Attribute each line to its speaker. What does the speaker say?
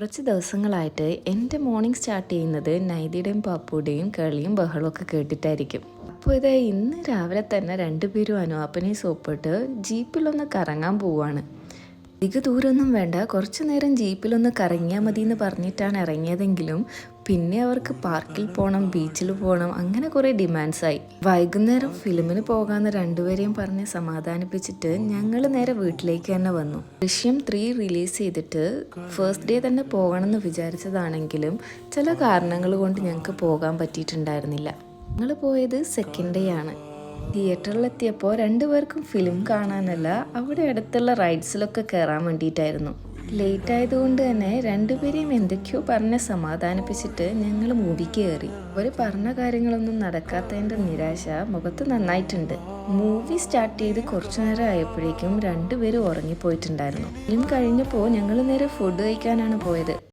Speaker 1: കുറച്ച് ദിവസങ്ങളായിട്ട് എൻ്റെ മോർണിംഗ് സ്റ്റാർട്ട് ചെയ്യുന്നത് നൈതിയുടെയും പാപ്പുടെയും കളിയും ബഹളമൊക്കെ കേട്ടിട്ടായിരിക്കും. അപ്പോൾ ഇന്ന് രാവിലെ തന്നെ രണ്ടുപേരും അനുവാപ്പനെയും സോപ്പിട്ട് ജീപ്പിലൊന്ന് കറങ്ങാൻ പോവാണ്. അധിക ദൂരമൊന്നും വേണ്ട, കുറച്ചു നേരം ജീപ്പിലൊന്ന് കറങ്ങിയാൽ മതി എന്ന് പറഞ്ഞിട്ടാണ് ഇറങ്ങിയതെങ്കിലും പിന്നെ അവർക്ക് പാർക്കിൽ പോകണം, ബീച്ചിൽ പോകണം, അങ്ങനെ കുറേ ഡിമാൻഡ്സായി. വൈകുന്നേരം ഫിലിമിന് പോകാമെന്ന് രണ്ടുപേരെയും പറഞ്ഞ് സമാധാനിപ്പിച്ചിട്ട് ഞങ്ങൾ നേരെ വീട്ടിലേക്ക് തന്നെ വന്നു. ദൃശ്യം 3 റിലീസ് ചെയ്തിട്ട് ഫസ്റ്റ് ഡേ തന്നെ പോകണമെന്ന് വിചാരിച്ചതാണെങ്കിലും ചില കാരണങ്ങൾ കൊണ്ട് ഞങ്ങൾക്ക് പോകാൻ പറ്റിയിട്ടുണ്ടായിരുന്നില്ല. ഞങ്ങൾ പോയത് സെക്കൻഡ് ഡേ ആണ്. തിയേറ്ററിലെത്തിയപ്പോൾ രണ്ടുപേർക്കും ഫിലിം കാണാനല്ല, അവിടെ അടുത്തുള്ള റൈഡ്സിലൊക്കെ കയറാൻ വേണ്ടിയിട്ടായിരുന്നു. ലേറ്റ് ആയതുകൊണ്ട് തന്നെ രണ്ടുപേരെയും എന്തൊക്കെയോ പറഞ്ഞ് സമാധാനിപ്പിച്ചിട്ട് ഞങ്ങൾ മൂവിക്ക് കയറി. അവർ പറഞ്ഞ കാര്യങ്ങളൊന്നും നടക്കാത്തതിൻ്റെ നിരാശ മുഖത്ത് നന്നായിട്ടുണ്ട്. മൂവി സ്റ്റാർട്ട് ചെയ്ത് കുറച്ചു നേരം ആയപ്പോഴേക്കും രണ്ടുപേരും ഉറങ്ങിപ്പോയിട്ടുണ്ടായിരുന്നു. ഫിലിം കഴിഞ്ഞപ്പോൾ ഞങ്ങൾ നേരെ ഫുഡ് കഴിക്കാനാണ് പോയത്.